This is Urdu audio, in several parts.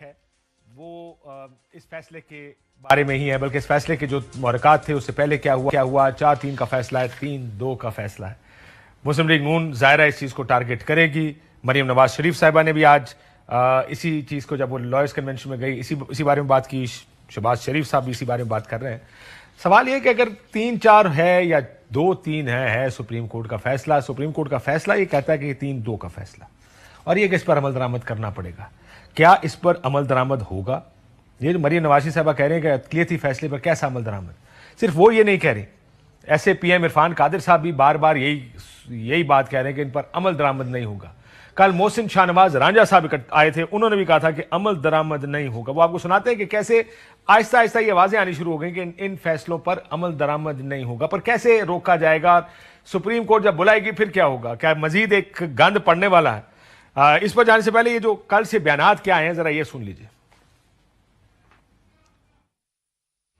ہے وہ اس فیصلے کے بارے میں ہی ہے، بلکہ اس فیصلے کے جو محرکات تھے اس سے پہلے کیا ہوا 4-3 کا فیصلہ ہے، 3-2 کا فیصلہ ہے۔ مسلم لیگ نون ظاہرہ اس چیز کو ٹارگٹ کرے گی۔ مریم نواز شریف صاحبہ نے بھی آج اسی چیز کو، جب وہ لائرز کنونشن میں گئی، اسی بارے میں بات کی۔ شہباز شریف صاحب بھی اسی بارے میں بات کر رہے ہیں۔ سوال یہ کہ اگر 3-4 ہے یا 2-3 ہے سپریم کورٹ کا فیصلہ، سپریم کورٹ کا فیصلہ یہ کہتا ہے کہ یہ 3-2 کا فیصلہ، اور یہ کہ اس پر عمل درآمد کرنا پڑے گا۔ کیا اس پر عمل درآمد ہوگا؟ یہ مریم نواز صاحبہ کہہ رہے ہیں کہ اقلیتی فیصلے پر کیسا عمل درآمد؟ صرف وہ یہ نہیں کہہ رہے، ایسے پی ایم عرفان قادر صاحب بھی بار بار یہی بات کہہ رہے ہیں کہ ان پر عمل درآمد نہیں ہوگا۔ کل محسن شاہ نواز رانجھا صاحب آئے تھے، انہوں نے بھی کہا تھا کہ عمل درآمد نہیں ہوگا۔ وہ آپ کو سناتے ہیں کہ کیسے آہستہ آہستہ یہ آوازیں آنی شروع ہو گئیں کہ ان فیصلوں پر عمل درآمد نہیں ہوگا، پر کیسے روکا جائے گا؟ سپریم کورٹ جب بلائے گی پھر کیا ہوگا؟ کیا مزید ایک گند پڑنے والا ہے؟ اس پر جانے سے پہلے یہ جو کل سے بیانات کیا آئے ہیں ذرا یہ سن لیجئے۔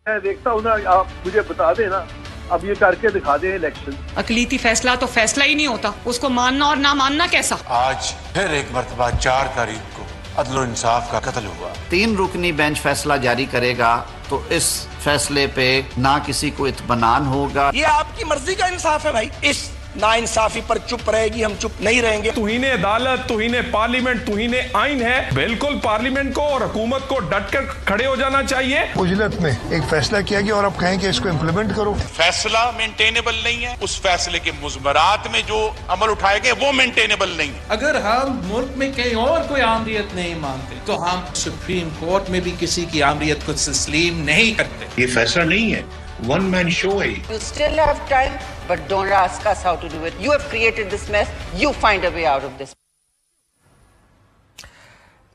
میں دیکھتا ہوں نا، آپ مجھے بتا دیں نا، اب یہ کر کے دکھا دیں الیکشن۔ اقلیتی فیصلہ تو فیصلہ ہی نہیں ہوتا، اس کو ماننا اور نہ ماننا کیسا؟ آج پھر ایک مرتبہ 4 تاریخ کو عدل و انصاف کا قتل ہوا۔ 3 رکنی بینچ فیصلہ جاری کرے گا تو اس فیصلے پہ نہ کسی کو اطمینان ہوگا۔ یہ آپ کی مرضی کا انصاف ہے بھائی، اس ناانصافی پر چپ رہے گی، ہم چپ نہیں رہیں گے۔ توہین عدالت، توہین پارلیمنٹ، توہین آئین ہے۔ بالکل پارلیمنٹ کو اور حکومت کو ڈٹ کر کھڑے ہو جانا چاہیے۔ اجلت میں ایک فیصلہ کیا گیا اور اب کہیں کہ اس کو امپلیمنٹ کرو۔ فیصلہ مینٹینیبل نہیں ہے، اس فیصلے کے مضمرات میں جو عمل اٹھائے گئے وہ مینٹینیبل نہیں ہے۔ اگر ہم ملک میں کہیں اور کوئی آمریت نہیں مانتے تو ہم سپریم کورٹ میں بھی کسی کی آمریت کو تسلیم نہیں کرتے۔ یہ فیصلہ نہیں ہے، ون مین شو ہے۔ You still have time, but don't ask us how to do it. You have created this mess. You find a way out of this.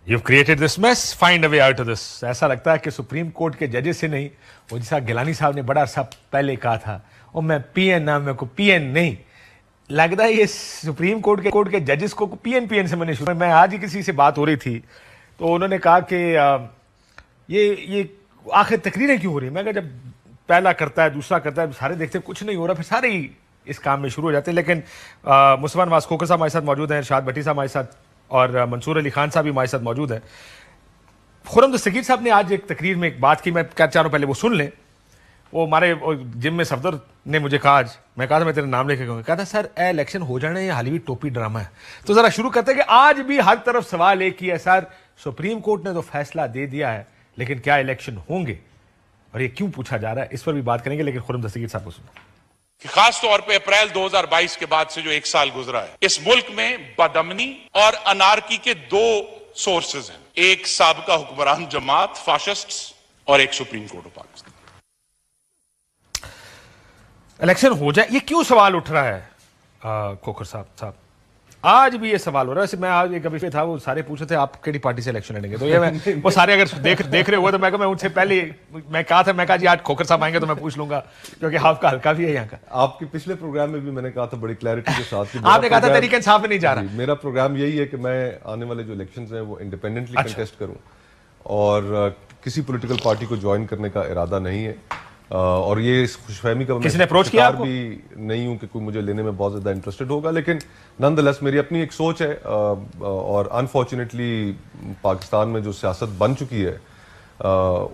You've created this mess. Find a way out of this. ایسا لگتا ہے کہ سپریم کورٹ کے ججز سے نہیں، وہ جیسا گیلانی صاحب نے بڑا عرصہ پہلے کہا تھا، اور میں پی این نام میں کو پی این نہیں، لگتا ہے یہ سپریم کورٹ کے ججز کو پی این سے میں نے شروع میں آج ہی کسی سے بات ہو رہی تھی تو انہوں نے کہا کہ یہ آخر تقریریں کیوں ہو رہی ہیں؟ میں کہا جب پہلا کرتا ہے دوسرا کرتا ہے سارے دیکھتے ہیں کچھ نہیں ہو رہا، پھر سارے ہی اس کام میں شروع ہو جاتے ہیں۔ لیکن مصطفیٰ نواز کھوکھر صاحب ہمارے ساتھ موجود ہیں، ارشاد بھٹی صاحب ہمارے ساتھ، اور منصور علی خان صاحب بھی ہمارے ساتھ موجود ہیں۔ خرم دستگیر صاحب نے آج ایک تقریر میں ایک بات کی، میں کیا چاہ رہا ہوں پہلے وہ سن لیں۔ وہ ہمارے جم میں صفدر نے مجھے کہا، آج میں کہا تھا میں تیرا نام لے کے کہوں، کہا تھا سر الیکشن ہو جانا ہے، یہ حالی بھی ٹوپی ڈرامہ ہے۔ تو ذرا شروع کرتے ہیں کہ آج بھی ہر طرف سوال ایک ہی ہے، سر سپریم کورٹ نے تو فیصلہ دے دیا ہے لیکن کیا الیکشن ہوں گے اور یہ کیوں پوچھا جا رہا ہے؟ اس پر بھی بات کریں گے، لیکن خرم دستگیر صاحب کو سنو۔ خاص طور پہ اپریل 2022 کے بعد سے جو 1 سال گزرا ہے، اس ملک میں بدامنی اور انارکی کے 2 سورسز ہیں، ایک سابقہ حکمران جماعت فاشسٹس اور ایک supreme court of Pakistan. Election ہو جائے، یہ کیوں سوال اٹھ رہا ہے کھوکھر صاحب؟ آج بھی یہ سوال ہو رہا ہے۔ ویسے میں آج ایک ابھی تھا، وہ سارے پوچھ رہے تھے آپ کیڑی پارٹی سے الیکشن لڑیں گے، تو یہ میں وہ سارے اگر دیکھ رہے ہوئے تو میں کہا میں ان سے پہلے میں کہا جی آج کھوکھر صاحب آئیں گے تو میں پوچھ لوں گا، کیونکہ آپ کا حلقہ بھی ہے یہاں کا۔ آپ کے پچھلے پروگرام میں بھی میں نے کہا تھا بڑی کلیئرٹی کے ساتھ، آپ نے کہا تھا تحریک انصاف میں نہیں جا رہا۔ میرا پروگرام یہی ہے کہ میں آنے والے جو الیکشنز ہیں وہ انڈیپینڈنٹلی کنٹیسٹ کروں، اور کسی پولیٹیکل پارٹی کو جوائن کرنے کا ارادہ نہیں ہے، اور یہ اس خوش فہمی کا کسی نے اپروچ کیا آپ کو؟ بھی نہیں ہوں کہ کوئی مجھے لینے میں بہت زیادہ انٹرسٹڈ ہوگا، لیکن نان دا لیس میری اپنی ایک سوچ ہے، اور انفارچونیٹلی پاکستان میں جو سیاست بن چکی ہے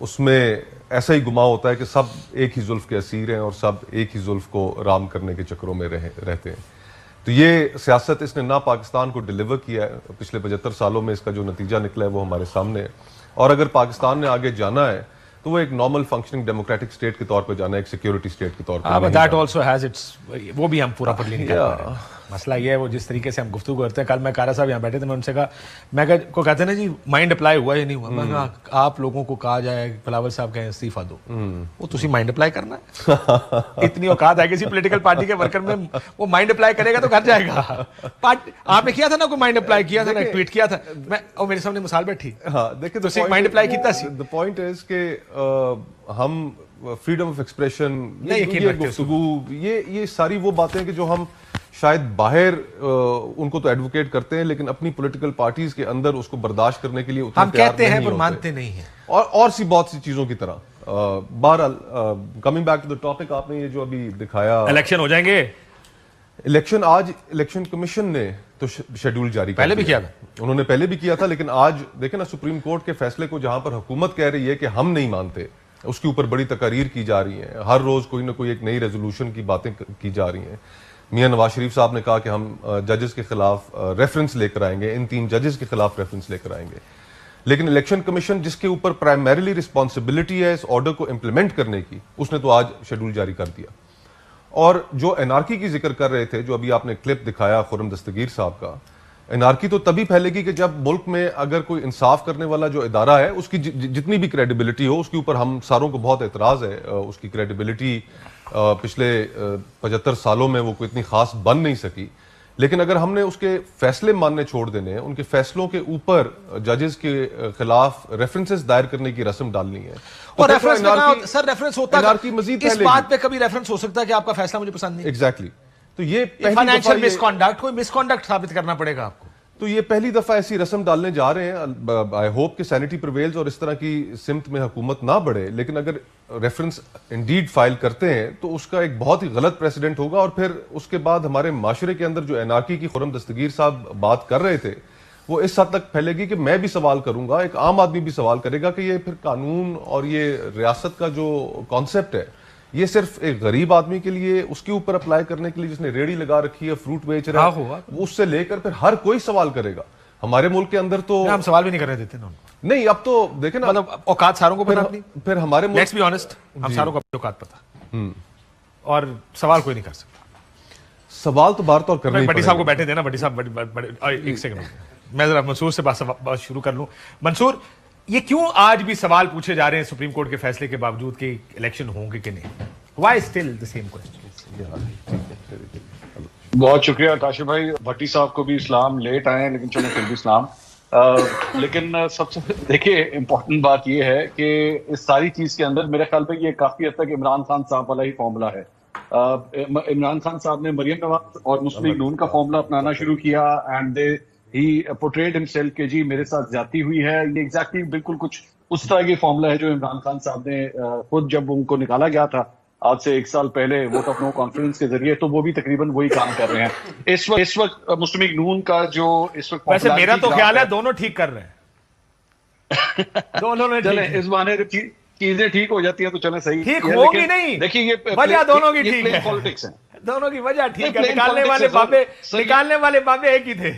اس میں ایسا ہی گما ہوتا ہے کہ سب ایک ہی زلف کے اسیر ہیں اور سب ایک ہی زلف کو رام کرنے کے چکروں میں رہتے ہیں۔ تو یہ سیاست اس نے نہ پاکستان کو ڈیلیور کیا ہے، پچھلے 75 سالوں میں اس کا جو نتیجہ نکلا ہے وہ ہمارے سامنے ہے، اور اگر پاکستان نے آگے جانا ہے تو وہ ایک نارمل فنکشننگ ڈیموکریٹک اسٹیٹ کے طور پہ جانا ہے، ایک سیکیورٹی اسٹیٹ کے طور پہ۔ دیٹ آلسو ہیز اٹس، وہ بھی ہم پورا پرلی نہیں کر پا رہے ہیں۔ مسئلہ یہ ہے وہ جس طریقے سے ہم گفتگو کرتے ہیں، کل میں کارا صاحب یہاں بیٹھے تھے، میں ان سے کہا، میں کو کہتے ہیں نا جی مائنڈ اپلائی ہوا یا نہیں ہوا، میں کہا آپ لوگوں کو کہا جائے بلاول صاحب کہیں استعفیٰ دو، وہ تسی مائنڈ اپلائی کرنا ہے؟ اتنی اوقات ہے کسی پولیٹیکل پارٹی کے ورکر میں، وہ مائنڈ اپلائی کرے گا تو کر جائے گا۔ آپ نے کیا تھا نا، کوئی مائنڈ اپلائی کیا تھا نا، ٹویٹ کیا تھا، میں اور میرے سامنے مثال بیٹھی، ہاں دیکھیں تو مائنڈ اپلائی کیتا سی۔ the point is کہ ہم فریڈم آف ایکسپریشن، گفتگو، یہ ساری وہ باتیں کہ جو ہم شاید باہر ان کو تو ایڈوکیٹ کرتے ہیں لیکن اپنی پولیٹیکل پارٹیز کے اندر اس کو برداشت کرنے کے لیے ہم کہتے ہیں پر مانتے نہیں ہیں، اور سی بہت سی چیزوں کی طرح۔ بہرحال coming back to the topic, آپ نے یہ جو ابھی دکھایا، الیکشن ہو جائیں گے، الیکشن آج الیکشن کمیشن نے تو شیڈول جاری پہلے بھی کیا تھا انہوں نے پہلے بھی کیا تھا, لیکن آج دیکھیں نا سپریم کورٹ کے فیصلے کو جہاں پر حکومت کہہ رہی ہے کہ ہم نہیں مانتے, اس کے اوپر بڑی تقاریر کی جا رہی ہیں, ہر روز کوئی نہ کوئی ایک نئی ریزولوشن کی باتیں کی جا رہی ہیں. میاں نواز شریف صاحب نے کہا کہ ہم ججز کے خلاف ریفرنس لے کر آئیں گے, ان 3 ججز کے خلاف ریفرنس لے کر آئیں گے, لیکن الیکشن کمیشن جس کے اوپر پرائمریلی رسپانسبلٹی ہے اس آرڈر کو امپلیمنٹ کرنے کی, اس نے تو آج شیڈول جاری کر دیا. اور جو انارکی کی ذکر کر رہے تھے, جو ابھی آپ نے کلپ دکھایا خرم دستگیر صاحب کا, انارکی تو تبھی پھیلے گی کہ جب ملک میں اگر کوئی انصاف کرنے والا جو ادارہ ہے اس کی جتنی بھی کریڈیبلٹی ہو, اس کے اوپر ہم ساروں کو بہت اعتراض ہے, اس کی کریڈیبلٹی پچھلے 75 سالوں میں وہ کوئی اتنی خاص بن نہیں سکی, لیکن اگر ہم نے اس کے فیصلے ماننے چھوڑ دینے ہیں, ان کے فیصلوں کے اوپر ججز کے خلاف ریفرنسز دائر کرنے کی رسم ڈالنی ہے. اور ریفرنس میں سر ریفرنس ہوتا ہے, اس بات پہ کبھی ریفرنس ہو سکتا ہے کہ آپ کا فیصلہ مجھے پسند نہیں. ایگزیکٹلی. تو یہ فائنینشیل مس کانڈکٹ, کوئی مس کانڈکٹ ثابت کرنا پڑے گا آپ کو, تو یہ پہلی دفعہ ایسی رسم ڈالنے جا رہے ہیں. آئی ہوپ کہ سینیٹی پریویلز اور اس طرح کی سمت میں حکومت نہ بڑھے, لیکن اگر ریفرنس انڈیڈ فائل کرتے ہیں تو اس کا ایک بہت ہی غلط پریسیڈنٹ ہوگا, اور پھر اس کے بعد ہمارے معاشرے کے اندر جو انارکی کی خرم دستگیر صاحب بات کر رہے تھے وہ اس حد تک پھیلے گی کہ میں بھی سوال کروں گا, ایک عام آدمی بھی سوال کرے گا کہ یہ پھر قانون اور یہ ریاست کا جو کانسیپٹ ہے یہ صرف ایک غریب آدمی کے لیے, اس کے اوپر اپلائی کرنے کے لیے جس نے ریڑھی لگا رکھی ہے, فروٹ بیچ رہا ہے, اس سے لے کر پھر ہر کوئی سوال کرے گا. ہمارے ملک کے اندر تو ہم سوال بھی نہیں کرنے دیتے نا نہیں, اب تو دیکھیں نا, مطلب اوقات ساروں کو پتہ, پھر ہمارے ملک, لیٹس بی آنیسٹ, ہم ساروں کو اپنی اوقات پتہ, اور سوال کوئی نہیں کر سکتا. سوال تو بار طور کرنا ہی پڑے گا. بٹی صاحب کو بیٹھے دینا, بٹی صاحب ایک سیکنڈ میں ذرا منصور سے بات شروع کر لوں. منصور, یہ کیوں آج بھی سوال پوچھے جا رہے ہیں سپریم کورٹ کے فیصلے کے باوجود کہ الیکشن ہوں گے کہ نہیں؟ Why still the same question? بہت شکریہ کاشف بھائی. بھٹی صاحب کو بھی اسلام, لیٹ آئے ہیں لیکن چلیں پھر بھی اسلام. لیکن سب سے دیکھیے امپورٹنٹ بات یہ ہے کہ اس ساری چیز کے اندر میرے خیال پہ یہ کافی حد تک عمران خان صاحب والا ہی فارمولا ہے. عمران خان صاحب نے مریم نواز اور مسلم لیگ نون کا فارمولا اپنانا شروع کیا, اینڈ ہی پورٹریڈ ہمسیلف کہ جی میرے ساتھ زیادتی ہوئی ہے. یہ ایگزیکٹلی بالکل کچھ اس طرح کی فارمولا ہے جو عمران خان صاحب نے خود جب ان کو نکالا گیا تھا آج سے 1 سال پہلے ووٹ آف نو کانفیڈنس کے ذریعے, تو وہ بھی تقریباً وہی کام کر رہے ہیں اس وقت مسلم لیگ نون کا جو اس وقت. ویسے میرا تو خیال ہے دونوں ٹھیک کر رہے ہیں, دونوں نے چلیں اس بہانے چیزیں ٹھیک ہو جاتی ہیں تو چلیں صحیح, ٹھیک ہوگی نہیں, دیکھیے یہ وجہ دونوں کی ٹھیک ہے, پالیٹکس ہے, دونوں کی وجہ ٹھیک ہے, نکالنے والے بابے ایک ہی تھے.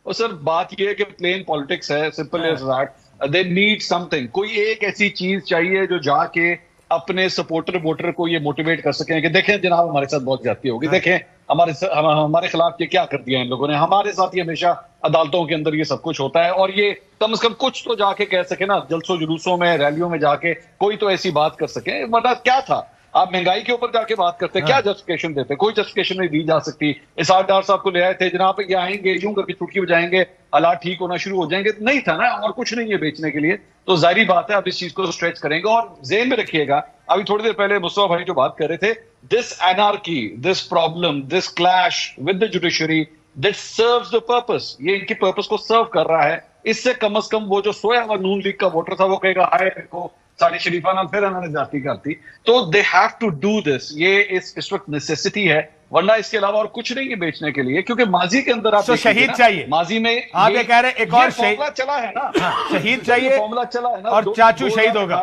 اور سر بات یہ ہے کہ پلین پالیٹکس ہے, simple as that. They need some thing, کوئی ایک ایسی چیز چاہیے جو جا کے اپنے سپورٹر ووٹر کو یہ موٹیویٹ کر سکیں کہ دیکھیں جناب ہمارے ساتھ بہت زیادتی ہوگی, دیکھیں ہمارے خلاف یہ کیا کر دیا ان لوگوں نے, ہمارے ساتھ یہ ہمیشہ عدالتوں کے اندر یہ سب کچھ ہوتا ہے. اور یہ کم از کم کچھ تو جا کے کہہ سکے نا, جلسوں جلوسوں میں ریلیوں میں جا کے کوئی تو ایسی بات کر سکیں. ورنہ کیا تھا, آپ مہنگائی کے اوپر جا کے بات کرتے, کیا جسٹیفیکیشن دیتے؟ کوئی جسٹیفیکیشن نہیں دی جا سکتی. اسحاق ڈار صاحب کو لے آئے تھے, جناب یہ آئیں گے یوں کر کے چٹکی بجائیں گے, حالات ٹھیک ہونا شروع ہو جائیں گے, نہیں تھا نا, اور کچھ نہیں ہے بیچنے کے لیے. تو ظاہری بات ہے اب اس چیز کو اسٹریچ کریں گے. اور ذہن میں رکھیے گا, ابھی تھوڑی دیر پہلے مصطفیٰ بھائی جو بات کر رہے تھے, this anarchy, this problem, this clash with the judiciary, that serves the purpose, یہ ان کی پرپس کو سرو کر رہا ہے. اس سے کم از کم وہ جو سویا ہوا نون لیگ کا ووٹر تھا وہ کہے گا ہائے کو ساڑی شریفانہ پھر انہوں نے جاتی کرتی. تو they have to do this, یہ اس وقت نیسیسٹی ہے, ورنہ اس کے علاوہ اور کچھ نہیں ہے بیچنے کے لیے. کیونکہ ماضی کے اندر آپ شہید چاہیے, ماضی میں آپ یہ کہہ رہے ہیں ایک اور فارمولا چلا ہے نا, شہید چاہیے فارمولا چلا ہے نا, اور چاچو شہید ہوگا.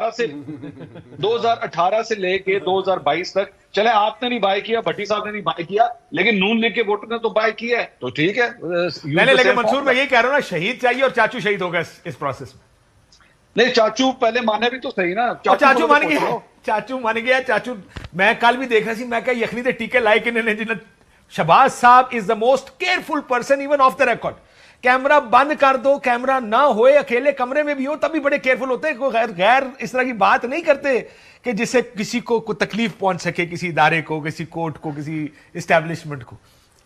2018 سے لے کے 2022 تک چلے آپ نے نہیں بائی کیا, بھٹی صاحب نے نہیں بائی کیا, لیکن نون لیگ کے ووٹر نے تو بائی کیا ہے, تو ٹھیک ہے. لیکن منصور میں یہ کہہ رہا ہوں نا, شہید چاہیے اور چاچو شہید ہوگا اس پروسیس میں. نہیں چاچو پہلے مانے بھی تو صحیح نا, چاچو مان گیا, چاچو مان گیا, چاچو. میں کل بھی دیکھ رہا سی, میں کہا یخنی دے ٹیکے لائے کہ انہوں. شہباز صاحب is the most careful person even off the record. Camera بند کر دو, کیمرہ نہ ہوئے, اکیلے کمرے میں بھی ہو تب بھی بڑے کیئرفل ہوتے ہیں, کوئی غیر اس طرح کی بات نہیں کرتے کہ جس سے کسی کو کوئی تکلیف پہنچ سکے, کسی ادارے کو, کسی کورٹ کو, کسی اسٹیبلشمنٹ کو.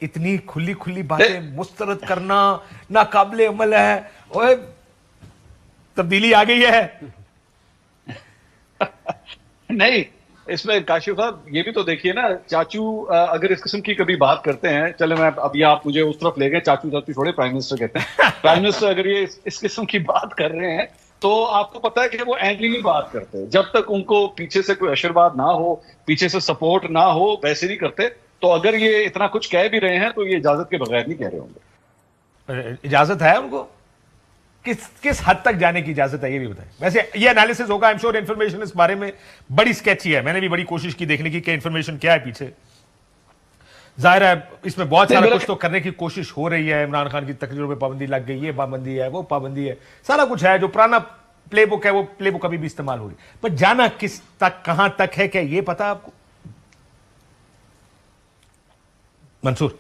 اتنی کھلی باتیں مسترد کرنا ناقابل عمل ہے. اوے تبدیلی آ گئی ہے. نہیں اس میں کاشف صاحب یہ بھی تو دیکھیے نا, چاچو اگر اس قسم کی کبھی بات کرتے ہیں, چلے میں ابھی آپ مجھے اس طرف لے گئے, چاچو چھوڑے پرائم منسٹر کہتے ہیں, پرائم منسٹر اگر یہ اس قسم کی بات کر رہے ہیں تو آپ کو پتا ہے کہ وہ اینگلی بات کرتے, جب تک ان کو پیچھے سے کوئی آشیرواد نہ ہو, پیچھے سے سپورٹ نہ ہو, ویسے نہیں کرتے. تو اگر یہ اتنا کچھ کہہ بھی رہے ہیں تو یہ اجازت کے بغیر نہیں کہہ رہے ہوں گے. اجازت ہے ان کو؟ کس حد تک جانے کی اجازت ہے یہ بھی بتائیں. ویسے یہ انالیسس ہوگا, I'm sure انفارمیشن اس بارے میں بڑی اسکیچی ہے, میں نے بھی بڑی کوشش کی دیکھنے کی کہ انفارمیشن کیا ہے پیچھے. ظاہر ہے اس میں بہت سارا کچھ تو کرنے کی کوشش ہو رہی ہے, عمران خان کی تقریروں پہ پابندی لگ گئی, یہ پابندی ہے, وہ پابندی ہے, سارا کچھ ہے. جو پرانا پلے بک ہے وہ پلے بک ابھی بھی استعمال ہو رہی ہے, پر جانا کس تک, کہاں تک ہے, کیا یہ پتا آپ کو؟ منصور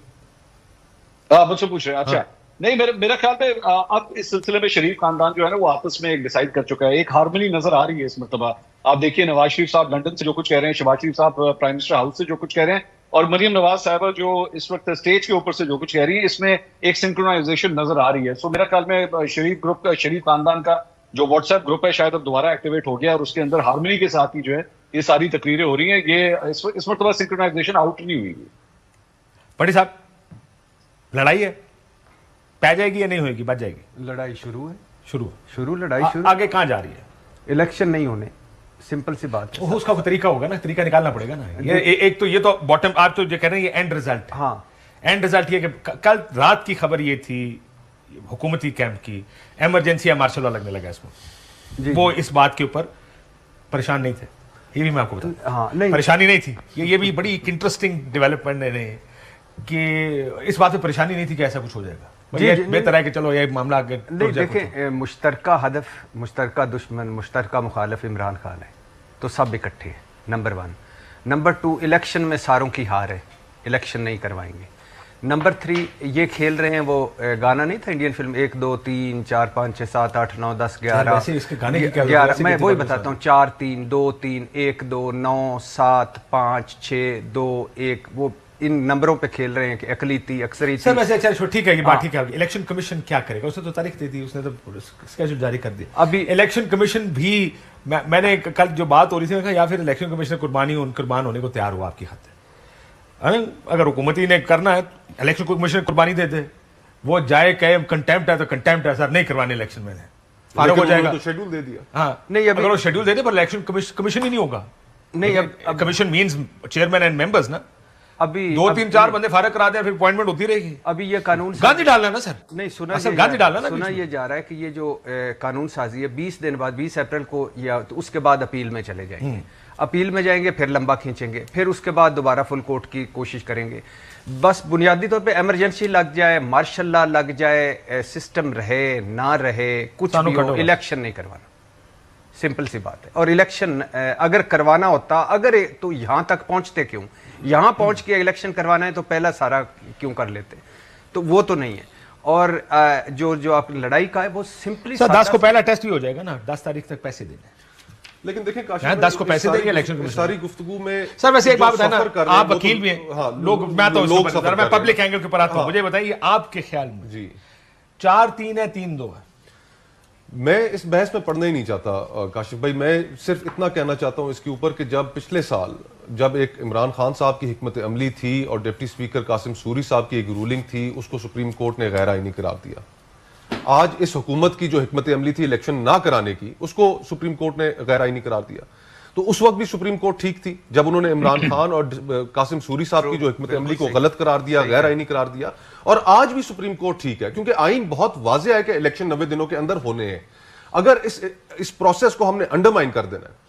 مجھ سے پوچھ رہے ہیں. اچھا نہیں, میرا خیال میں اب اس سلسلے میں شریف خاندان جو ہے نا وہ آپس میں ایک ڈیسائیڈ کر چکا ہے, ایک ہارمنی نظر آ رہی ہے اس مرتبہ. آپ دیکھیے نواز شریف صاحب لنڈن سے جو کچھ کہہ رہے ہیں, شہباز شریف صاحب پرائم منسٹر ہاؤس سے جو کچھ کہہ رہے ہیں, اور مریم نواز صاحبہ جو اس وقت اسٹیج کے اوپر سے جو کچھ کہہ رہی ہے, اس میں ایک سنکرونائزیشن نظر آ رہی ہے. سو میرا خیال میں شریف خاندان کا جو واٹس ایپ گروپ ہے شاید اب دوبارہ ایکٹیویٹ ہو گیا, اور اس کے اندر ہارمنی کے ساتھ ہی جو ہے یہ ساری تقریریں ہو رہی ہیں. یہ اس مرتبہ سنکرونائزیشن آؤٹ نہیں ہوئی. بڑی صاحب لڑائی ہے, پہ جائے گی یا نہیں ہوئے گی, بچ جائے گی؟ لڑائی شروع ہے, شروع لڑائی شروع. آگے کہاں جا رہی ہے؟ الیکشن نہیں ہونے, سمپل سی بات ہے. اس کا کوئی طریقہ ہوگا نا, طریقہ نکالنا پڑے گا نا. ایک تو یہ تو باٹم, آپ تو جو کہہ رہے ہیں یہ اینڈ ریزلٹ. ہاں, اینڈ ریزلٹ یہ کہ کل رات کی خبر یہ تھی حکومتی کیمپ کی, ایمرجنسی یا مارشل لا لگنے لگا اس میں. وہ اس بات کے اوپر پریشان نہیں تھے, یہ بھی میں آپ کو بتاؤں, پریشانی نہیں تھی. یہ بھی بڑی ایک انٹرسٹنگ ڈیولپمنٹ ہے کہ اس بات پہ پریشانی نہیں تھی کہ ایسا کچھ ہو جائے گا. بہتر ہے کہ چلو یہ معاملہ آگے. دیکھیں, مشترکہ ہدف, مشترکہ دشمن, مشترکہ مخالف عمران خان ہے, تو سب اکٹھے ہیں, نمبر 1. نمبر 2, الیکشن میں ساروں کی ہار ہے, الیکشن نہیں کروائیں گے. نمبر 3, یہ کھیل رہے ہیں وہ گانا نہیں تھا انڈین فلم 1 2 3 4 5 6 7 8 9 10 11, میں وہی بتاتا ہوں, 4 3 2 3 1 2 9 7 5 6 2 1, وہ ان نمبروں پہ کھیل رہے ہیں کہ اقلیتی اکثریتی. سر ویسے اچھا ٹھیک ہے, یہ بات ٹھیک ہے. الیکشن کمیشن کیا کرے گا؟ اس نے تو تاریخ دے دی, اس نے تو اسکیجول جاری کر دیا. ابھی الیکشن کمیشن بھی, میں نے کل جو بات ہو رہی تھی یا پھر الیکشن کمیشن قربان ہونے کو تیار ہوا آپ کی خاطر. اگر حکومتی نے کرنا ہے الیکشن کمیشن قربانی دے دے, وہ جائے کہ کنٹیمپٹ ہے تو کنٹیمپٹ ہے سر, نہیں کروانے الیکشن میں نے فارغ ہو جائے گا. شیڈول دے دیا. ہاں نہیں, اگر وہ شیڈول دے دے پر الیکشن کمیشن ہی نہیں ہوگا. نہیں, اب commission means chairman and members نا. ابھی 2 3 4 بندے فارغ کرا دیں, پھر اپوائنٹمنٹ ہوتی رہے گی. ابھی یہ قانون گاندھی ڈالنا نا سر. نہیں سنا یہ جا رہا ہے کہ یہ جو قانون سازی ہے 20 دن بعد 20 اپریل کو, یا اس کے بعد اپیل میں چلے جائیں گے. اپیل میں جائیں گے, پھر لمبا کھینچیں گے, پھر اس کے بعد دوبارہ فل کورٹ کی کوشش کریں گے. بس بنیادی طور پہ ایمرجنسی لگ جائے, مارشل لا لگ جائے, سسٹم رہے نہ رہے, کچھ بھی ہو, الیکشن نہیں کروانا. سمپل سی بات ہے. اور الیکشن اگر کروانا ہوتا, اگر تو یہاں تک پہنچتے کیوں, یہاں پہنچ کے الیکشن کروانا ہے تو پہلا سارا کیوں کر لیتے, تو وہ تو نہیں ہے. اور جو آپ لڑائی کا ہے وہ سمپلی 10 کو پہلا ٹیسٹ بھی ہو جائے گا نا, 10 تاریخ تک پیسے دینے. لیکن دیکھیں 10 کو پیسے دیں گے الیکشن کمیشن. ساری گفتگو میں سر ویسے ایک بات بتائیں نا, آپ وکیل بھی ہیں, لوگ, میں تو میں پبلک اینگل کے اوپر آتا ہوں, مجھے بتائیے آپ کے خیال میں جی 4-3 ہے 3-2 ہے؟ میں اس بحث میں پڑھنا ہی نہیں چاہتا کاشف بھائی. میں صرف اتنا کہنا چاہتا ہوں اس کے اوپر کہ جب پچھلے سال جب ایک عمران خان صاحب کی حکمت عملی تھی اور ڈپٹی سپیکر قاسم سوری صاحب کی ایک رولنگ تھی, اس کو سپریم کورٹ نے غیر آئینی قرار دیا. آج اس حکومت کی جو حکمت عملی تھی الیکشن نہ کرانے کی, اس کو سپریم کورٹ نے غیر آئینی قرار دیا. تو اس وقت بھی سپریم کورٹ ٹھیک تھی جب انہوں نے عمران خان اور قاسم سوری صاحب کی جو حکمت عملی کو غلط قرار دیا, غیر آئینی قرار دیا. اور آج بھی سپریم کورٹ ٹھیک ہے کیونکہ آئین بہت واضح ہے کہ الیکشن 90 دنوں کے اندر ہونے ہیں. اگر اس پروسیس کو ہم نے انڈرمائن کر دینا ہے,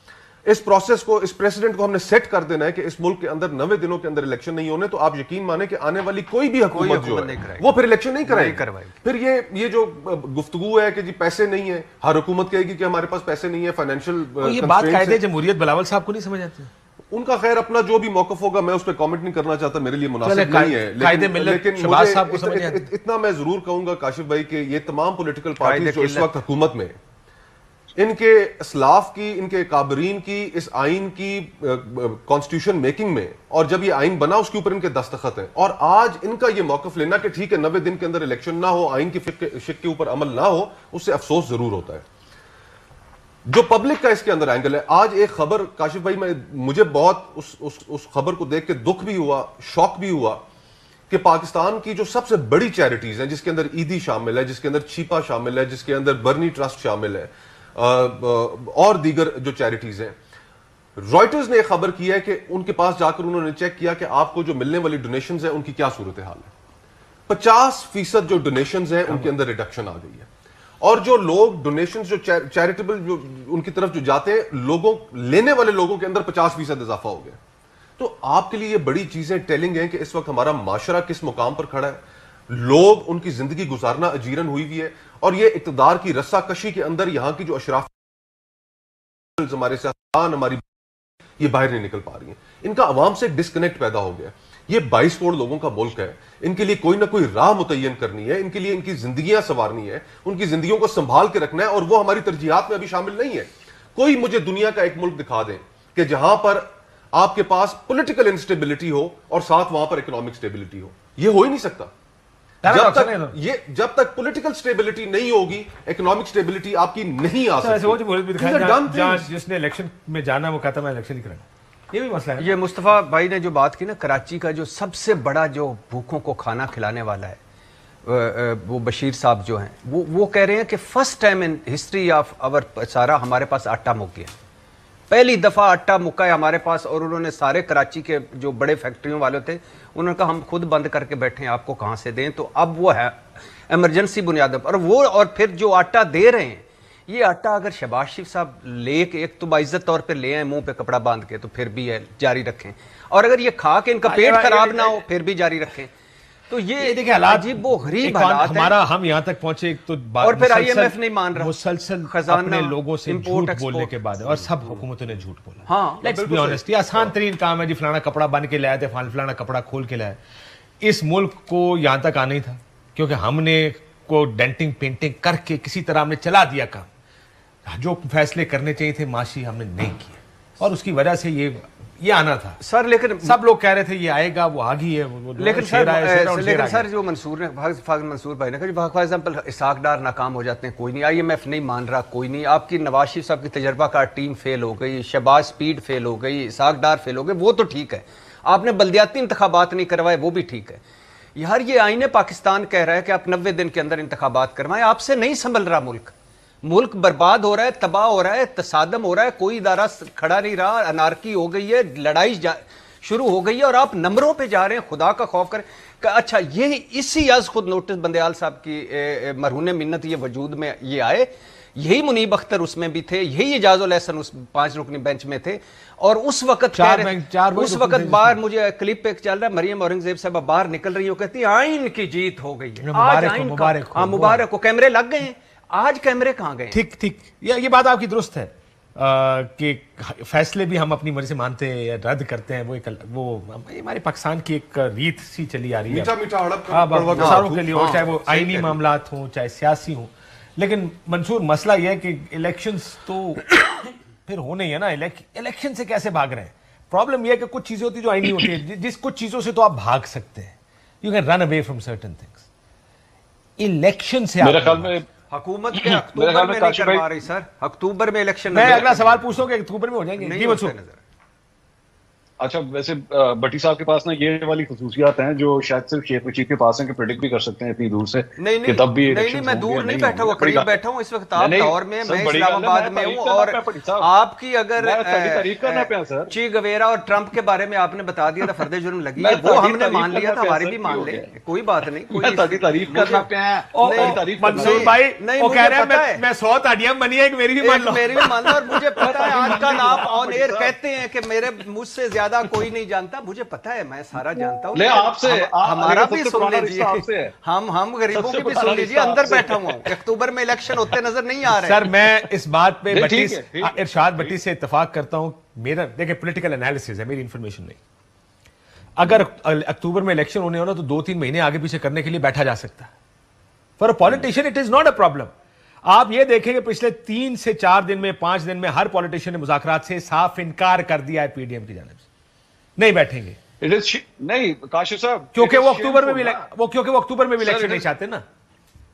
اس پروسیس کو, اس پریسیڈنٹ کو ہم نے سیٹ کر دینا ہے کہ اس ملک کے اندر 90 دنوں کے اندر الیکشن نہیں ہونے, تو آپ یقین مانیں کہ آنے والی کوئی بھی حکومت جو ہے وہ پھر الیکشن نہیں کرائے گی. پھر یہ جو گفتگو ہے کہ جی پیسے نہیں ہیں, ہر حکومت کہے گی کہ ہمارے پاس پیسے نہیں ہے, فائنینشیل, یہ بات قائد جمہوریت بلاول صاحب کو نہیں سمجھ آتی. ان کا خیر اپنا جو بھی موقف ہوگا میں اس پہ کامنٹ نہیں کرنا چاہتا, میرے لیے مناسب نہیں ہے. لیکن اتنا میں ضرور کہوں گا کاشف بھائی کہ یہ تمام پولیٹیکل پارٹیز جو اس وقت حکومت میں, ان کے اسلاف کی, ان کے کابرین کی, اس آئین کی کانسٹیٹیوشن میکنگ میں, اور جب یہ آئین بنا اس کے اوپر ان کے دستخط ہیں, اور آج ان کا یہ موقف لینا کہ ٹھیک ہے 90 دن کے اندر الیکشن نہ ہو, آئین کی شک کے اوپر عمل نہ ہو, اس سے افسوس ضرور ہوتا ہے. جو پبلک کا اس کے اندر اینگل ہے, آج ایک خبر کاشف بھائی, مجھے بہت اس خبر کو دیکھ کے دکھ بھی ہوا, شوق بھی ہوا کہ پاکستان کی جو سب سے بڑی چیریٹیز ہیں, جس کے اندر عیدی شامل ہے, جس کے اندر چھیپا شامل ہے, جس کے اندر برنی ٹرسٹ شامل ہے, اور دیگر جو چیریٹیز ہیں, رائٹرز نے ایک خبر کی ہے کہ ان کے پاس جا کر انہوں نے چیک کیا کہ آپ کو جو ملنے والی ڈونیشنز ہیں ان کی کیا صورتحال ہے. 50% جو ڈونیشنز ہیں ان کے اندر ریڈکشن آ گئی ہے, اور جو لوگ ڈونیشنز جو چیریٹیبل جو ان کی طرف جو جاتے ہیں لوگوں لینے والے لوگوں کے اندر 50% اضافہ ہو گیا. تو آپ کے لیے یہ بڑی چیزیں ٹیلنگ ہیں کہ اس وقت ہمارا معاشرہ کس مقام پر کھڑا ہے. لوگ ان کی زندگی گزارنا اجیرن ہوئی ہوئی ہے, اور یہ اقتدار کی رسا کشی کے اندر یہاں کی جو اشراف ہمارے سیاستدان ہماری یہ باہر نہیں نکل پا رہی ہیں. ان کا عوام سے ڈسکنیکٹ پیدا ہو گیا. یہ 22 کروڑ لوگوں کا ملک ہے, ان کے لیے کوئی نہ کوئی راہ متعین کرنی ہے, ان کے لیے ان کی زندگیاں سنوارنی ہے, ان کی زندگیوں کو سنبھال کے رکھنا ہے, اور وہ ہماری ترجیحات میں ابھی شامل نہیں ہے. کوئی مجھے دنیا کا ایک ملک دکھا دیں کہ جہاں پر آپ کے پاس پولیٹیکل انسٹیبلٹی ہو اور ساتھ وہاں پر اکنامک اسٹیبلٹی ہو. یہ ہو ہی نہیں سکتا. جب تک پولیٹیکل اسٹیبلٹی نہیں ہوگی, اکنامک اسٹیبلٹی آپ کی نہیں آ سکتی. جس نے الیکشن میں جانا وہ کہتا میں الیکشن نہیں کروں گا, یہ بھی مسئلہ ہے. یہ مصطفیٰ بھائی نے جو بات کی نا, کراچی کا جو سب سے بڑا جو بھوکوں کو کھانا کھلانے والا ہے وہ بشیر صاحب جو ہیں, وہ کہہ رہے ہیں کہ first time in history of اور سارا ہمارے پاس آٹا مک گیا. پہلی دفعہ آٹا مکا ہے ہمارے پاس, اور انہوں نے سارے کراچی کے جو بڑے فیکٹریوں والے تھے انہوں نے کہا ہم خود بند کر کے بیٹھے ہیں, آپ کو کہاں سے دیں. تو اب وہ ہے ایمرجنسی بنیادوں پر, اور پھر جو آٹا دے رہے ہیں, یہ آٹا اگر شہباز شریف صاحب لے کے ایک تو باعزت طور پہ لے آئیں منہ پہ کپڑا باندھ کے تو پھر بھی ہے جاری رکھیں, اور اگر یہ کھا کے ان کا پیٹ خراب نہ ہو پھر بھی جاری رکھیں. تو یہ دیکھیں عجیب و غریب حالات ہیں. ہمارا ہم یہاں تک پہنچے تو اور پھر آئی ایم ایف نہیں مان رہا, مسلسل اپنے لوگوں سے جھوٹ بولنے کے بعد, اور سب حکومتوں نے جھوٹ بولا. ہاں لیٹس بی آنیسٹ, یہ آسان ترین کام ہے جی, فلانا کپڑا بن کے لائے تھے, فلانا کپڑا کھول کے لائے. اس ملک کو یہاں تک آنا ہی تھا کیونکہ ہم نے کو ڈینٹنگ پینٹنگ کر کے کسی طرح ہم نے چلا دیا کام. جو فیصلے کرنے چاہیے تھے معاشی ہم نے نہیں کیے, اور اس کی وجہ سے یہ آنا تھا سر. لیکن سب لوگ کہہ رہے تھے یہ آئے گا, وہ آ گئی ہے. لیکن سر جو منصور بھائی نے کہا فار ایگزامپل اسحاق ڈار ناکام ہو جاتے ہیں, کوئی نہیں, آئی ایم ایف نہیں مان رہا, کوئی نہیں, آپ کی نواز شریف صاحب کی تجربہ کار ٹیم فیل ہو گئی, شہباز سپیڈ فیل ہو گئی, اسحاق ڈار فیل ہو گئے, وہ تو ٹھیک ہے. آپ نے بلدیاتی انتخابات نہیں کروائے, وہ بھی ٹھیک ہے. یار یہ آئین پاکستان کہہ رہا ہے کہ آپ 90 دن کے اندر انتخابات کروائیں. آپ سے نہیں سنبھل رہا ملک برباد ہو رہا ہے, تباہ ہو رہا ہے, تصادم ہو رہا ہے, کوئی ادارہ کھڑا نہیں رہا, انارکی ہو گئی ہے, لڑائی شروع ہو گئی ہے, اور آپ نمبروں پہ جا رہے ہیں. خدا کا خوف کریں. اچھا یہ اسی از خود نوٹس بندیال صاحب کی مرہون منت یہ وجود میں یہ آئے, یہی منیب اختر اس میں بھی تھے, یہی اعجاز الحسن اس 5 رکنی بینچ میں تھے, اور اس وقت باہر مجھے کلپ پہ چل رہا ہے مریم اورنگزیب صاحب باہر نکل رہی ہے, وہ کہتی ہیں آئین کی جیت ہو گئی ہے. مبارک ہو, کیمرے لگ گئے ہیں. آج کیمرے کہاں گئے؟ ٹھیک یہ بات آپ کی درست ہے کہ فیصلے بھی ہم اپنی مرضی سے مانتے ہیں یا رد کرتے ہیں. وہ ہمارے پاکستان کی ایک ریت سی چلی آ رہی ہے ساروں کے لیے, چاہے وہ آئینی معاملات ہوں چاہے سیاسی ہوں. لیکن منصور مسئلہ یہ ہے کہ الیکشنز تو پھر ہونے ہی ہے نا. الیکشن سے کیسے بھاگ رہے ہیں؟ پرابلم یہ ہے کہ کچھ چیزیں ہوتی ہیں جو آئینی ہوتی ہیں, جس کچھ چیزوں سے تو آپ بھاگ سکتے ہیں. You can run away from certain things. Election سے میرے خیال میں حکومت کے اکتوبر میں نہیں کروا رہی سر, اکتوبر میں الیکشن. میں اگلا سوال پوچھتا ہوں کہ اکتوبر میں ہو جائیں گے. اچھا ویسے بٹی صاحب کے پاس نا یہ والی خصوصیات ہیں جو شاید صرف شیخ رشید کے پاس ہیں کہ پریڈکٹ بھی کر سکتے ہیں اتنی دور سے. نہیں تب بھی میں دور نہیں بیٹھا ہوا, قریب بیٹھا ہوں اس وقت آپ دور میں, میں اسلام آباد میں ہوں. اور آپ کی اگر چی گویرا اور ٹرمپ کے بارے میں آپ نے بتا دیا تھا فرد جرم لگی ہے, وہ ہم نے مان لیا تھا, ہماری بھی مان لے, کوئی بات نہیں. تعریف کرنا پیا منصور بھائی وہ کہہ رہے ہیں میں 100 تاڑیاں بنی ہے, میری بھی مان لو. اور مجھے پتا ہے آج کل آپ آن ایئر کہتے ہیں کہ میرے مجھ سے زیادہ کوئی نہیں جانتا, مجھے پتا ہے, میں سارا جانتا ہوں. آپ سے ہمارا بھی سن لیجیے, ہم غریبوں کی بھی سن لیجیے. اندر بیٹھا ہوا ہوں, اکتوبر میں الیکشن ہوتے نظر نہیں آ رہے. سر میں اس بات پہ ارشاد بٹی سے اتفاق کرتا ہوں. میرا دیکھیں پولیٹیکل انالیسز ہے, میری انفارمیشن نہیں. اگر اکتوبر میں الیکشن ہونے ہونا تو 2-3 مہینے آگے پیچھے کرنے کے لیے بیٹھا جا سکتا ہے. For a politician it is not a problem. آپ یہ دیکھیں کہ پچھلے 3 سے 4 دن میں 5 دن میں ہر پولیٹیشین نے مذاکرات سے صاف انکار کر دیا ہے پی ڈی ایم کی جانب سے, نہیں بیٹھیں گے. نہیں کاشف صاحب, کیونکہ وہ اکتوبر میں بھی الیکشن نہیں چاہتے نا.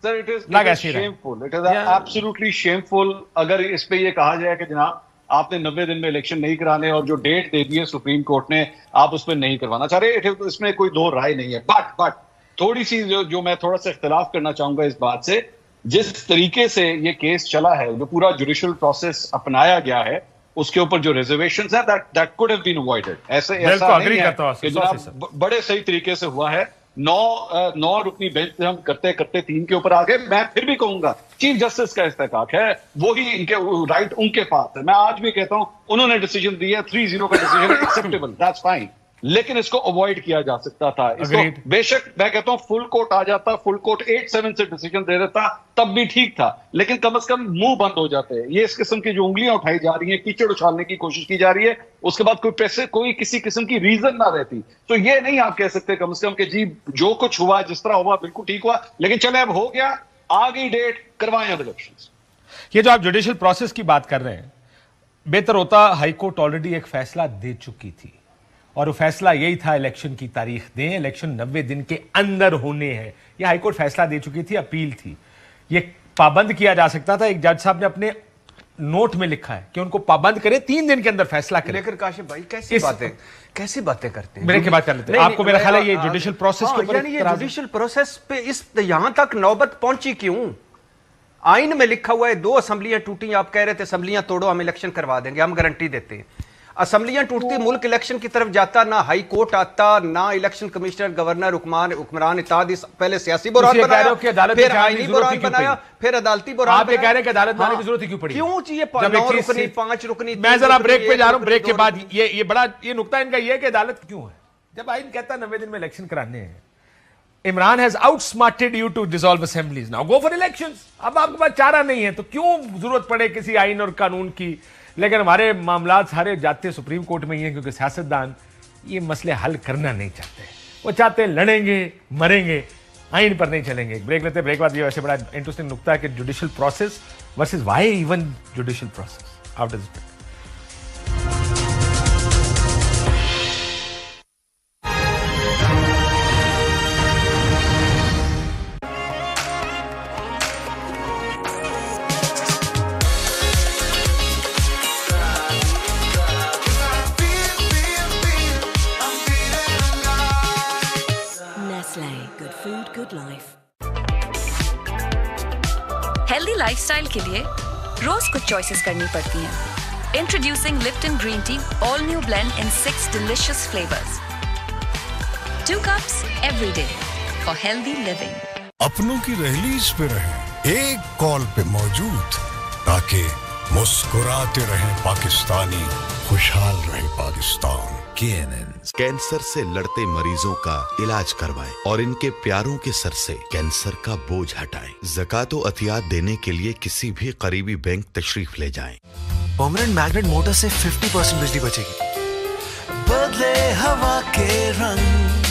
Sir it is shameful, it is absolutely shameful. اگر اس پہ یہ کہا جائے کہ جناب آپ نے 90 دن میں الیکشن نہیں کرانے اور جو ڈیٹ دے دی ہے سپریم کورٹ نے آپ اس پہ نہیں کروانا چاہ رہے, اس میں کوئی دو رائے نہیں ہے. بٹ تھوڑی سی جو میں تھوڑا سا اختلاف کرنا چاہوں گا اس بات سے, جس طریقے سے یہ کیس چلا ہے, جو پورا جوڈیشل پروسیس اپنایا گیا ہے, اس کے اوپر جو ریزرویشنز ہیں that could have been avoided. ایسا نہیں ہے کہ جناب بڑے صحیح طریقے سے ہوا ہے. 9 رکنی بینچ سے ہم کرتے 3 کے اوپر آ گئے. میں پھر بھی کہوں گا چیف جسٹس کا استحقاق ہے, وہی ان کے رائٹ ان کے پاس ہے. میں آج بھی کہتا ہوں انہوں نے ڈیسیجن دیا 3-0 کا ڈیسیجن ایکسیپٹیبل, دیٹس فائن, لیکن اس کو اوائڈ کیا جا سکتا تھا. اس کو بے شک میں کہتا ہوں فل کورٹ آ جاتا, فل کورٹ 8-7 سے ڈیسیجن دے دیتا تب بھی ٹھیک تھا, لیکن کم از کم منہ بند ہو جاتے ہیں. یہ اس قسم کی جو انگلیاں اٹھائی جا رہی ہیں, کیچڑ اچھالنے کی کوشش کی جا رہی ہے, اس کے بعد کوئی کسی قسم کی ریزن نہ رہتی, تو یہ نہیں آپ کہہ سکتے کم از کم کہ جی جو کچھ ہوا جس طرح ہوا بالکل ٹھیک ہوا, لیکن چلے اب ہو گیا, آ گئی ڈیٹ, کروائیں اب الیکشنز. یہ جو آپ جوڈیشل پروسیس کی بات کر رہے ہیں, بہتر ہوتا ہائی کورٹ آلریڈی ایک فیصلہ دے چکی تھی, اور وہ فیصلہ یہی تھا الیکشن کی تاریخ دیں, الیکشن 90 دن کے اندر ہونے ہیں. یہ ہائی کورٹ فیصلہ دے چکی تھی, اپیل تھی, یہ پابند کیا جا سکتا تھا. ایک جج صاحب نے اپنے نوٹ میں لکھا ہے کہ ان کو پابند کرے, 3 دن کے اندر فیصلہ کرے. لیکن کاشف بھائی کیسی باتیں کرتے ہیں, میرے کی بات کر لیتے ہیں. آپ کو میرا خیال ہے یہ جوڈیشل پروسیس کے اوپر یعنی یہ جوڈیشل پروسیس پہ یہاں تک نوبت پہنچی کیوں؟ آئین میں لکھا ہوا ہے 2 اسمبلیاں ٹوٹی, آپ کہہ رہے تھے اسمبلیاں توڑو ہم الیکشن کروا دیں گے, ہم گارنٹی دیتے ہیں. اسمبلیاں ٹوٹتی, ملک الیکشن کی طرف جاتا, نہ ہائی کورٹ آتا, نہ الیکشن کمشنر, گورنر, حکمران اتحاد, پہلے سیاسی بحران بنایا, پھر آئینی بحران بنایا, پھر عدالتی بحران. آپ یہ کہہ رہے ہیں کہ عدالت بنانے کی ضرورت کیوں پڑی؟ کیوں چاہیے 9 رکنی 5 رکنی؟ میں ذرا بریک پہ جا رہا ہوں, بریک کے بعد یہ بڑا یہ نقطہ ان کا یہ ہے کہ عدالت کیوں ہے. جب آئین کہتا ہے 90 دن میں الیکشن کرانے ہیں, Imran has outsmarted you to dissolve assemblies, now go for elections. اب آپ کے پاس چارہ نہیں ہے تو کیوں ضرورت پڑے کسی آئین اور قانون کی. لیکن ہمارے معاملات سارے جاتے سپریم کورٹ میں ہی ہیں, کیونکہ سیاستدان یہ مسئلے حل کرنا نہیں چاہتے. وہ چاہتے ہیں لڑیں گے, مریں گے, آئین پر نہیں چلیں گے. بریک لیتے ہیں, بریک بعد یہ ویسے بڑا انٹرسٹنگ نقطہ ہے کہ judicial process versus why even judicial process. After this break. Healthy lifestyle کے لیے روز کچھ چوائسیز کرنی پڑتی ہیں. Introducing Lipton green tea all new blend in 6 delicious flavours. 2 cups every day for healthy living. اپنوں کی رہلیز پہ رہیں, ایک کال پہ موجود, تاکہ مسکراتے رہیں پاکستانی, خوشحال رہے پاکستان. کینسر سے لڑتے مریضوں کا علاج کروائیں اور ان کے پیاروں کے سر سے کینسر کا بوجھ ہٹائیں. زکوٰۃ و عطیات دینے کے لیے کسی بھی قریبی بینک تشریف لے جائیں. پرماننٹ میگنیٹ موٹر سے 50% بجلی بچے گی. بدلے ہوا کے رنگ,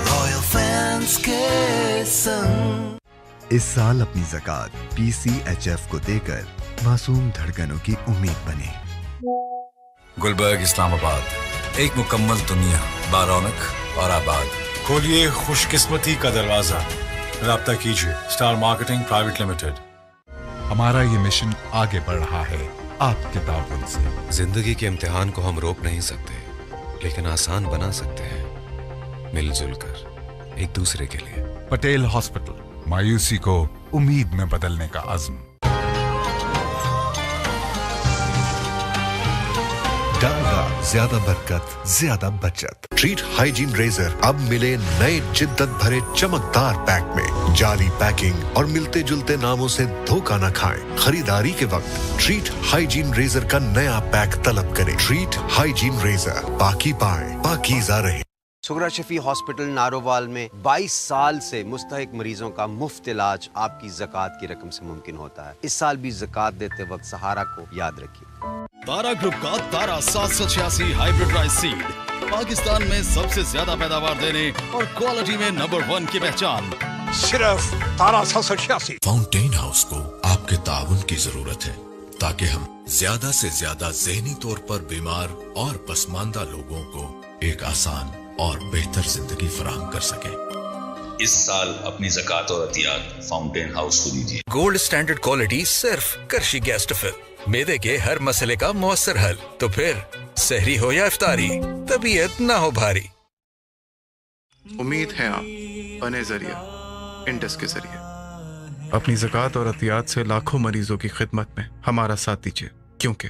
رائل فینس کے سنگ. اس سال اپنی زکوٰۃ PCHF کو دے کر معصوم دھڑکنوں کی امید بنے. گلبرگ اسلام آباد, ایک مکمل دنیا, بارونق اور آباد. کھولیے خوش قسمتی کا دروازہ. رابطہ کیجیے اسٹار مارکیٹنگ پرائیویٹ لمیٹڈ. ہمارا یہ مشن آگے بڑھ رہا ہے آپ کے تعاون سے. زندگی کے امتحان کو ہم روک نہیں سکتے, لیکن آسان بنا سکتے ہیں مل جل کر ایک دوسرے کے لیے. پٹیل ہاسپٹل, مایوسی کو امید میں بدلنے کا عزم. ڈالڈا, زیادہ برکت, زیادہ بچت. ٹریٹ ہائیجین ریزر اب ملے نئے جدت بھرے چمکدار پیک میں. جعلی پیکنگ اور ملتے جلتے ناموں سے دھوکہ نہ کھائیں. خریداری کے وقت ٹریٹ ہائیجین ریزر کا نیا پیک طلب کریں. ٹریٹ ہائیجین ریزر, پاکی پائیں, پاکیزہ رہیں. سغرا شفیع ہاسپٹل نارووال میں 22 سال سے مستحق مریضوں کا مفت علاج آپ کی زکوٰۃ کی رقم سے ممکن ہوتا ہے. اس سال بھی زکوٰۃ دیتے وقت سہارا کو یاد رکھیے. تارا گروپ کا تارا 786 ہائیبریڈ رائس سیڈ, پاکستان میں سب سے زیادہ پیداوار دینے اور کوالٹی میں نمبر 1 کی پہچان. صرف تارا 786. فاؤنٹین ہاؤس کو آپ کے تعاون کی ضرورت ہے تاکہ ہم زیادہ سے زیادہ ذہنی طور پر بیمار اور پسماندہ لوگوں کو ایک آسان اور بہتر زندگی فراہم کر سکیں. اس سال اپنی زکوٰۃ اور عطیات فاؤنٹین ہاؤس کو دیجیے. گولڈ سٹینڈرڈ کوالٹی صرف کرشی گیسٹفل. میدے کے ہر مسئلے کا مؤثر حل. تو پھر سحری ہو یا افطاری, طبیعت نہ ہو بھاری. امید ہے آپ بنے ذریعہ انڈس کے ذریعے اپنی زکوٰۃ اور عطیات سے لاکھوں مریضوں کی خدمت میں ہمارا ساتھ دیجیے, کیونکہ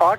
8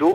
2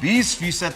20%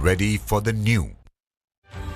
ready for the new।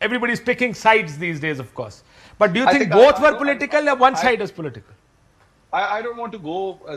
everybody is picking sides these days, of course. But do you think both were political or one side is political? I don't want to go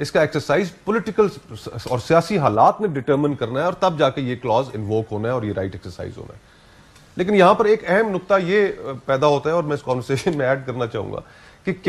اس کا ایکسرسائز پولیٹیکل اور سیاسی حالات نے ڈٹرمن کرنا ہے اور تب جا کے یہ کلاز انووک ہونا ہے اور یہ رائٹ ایکسرسائز ہونا ہے. لیکن یہاں پر ایک اہم نقطہ یہ پیدا ہوتا ہے اور میں اس کانورسیشن میں ایڈ کرنا چاہوں گا کہ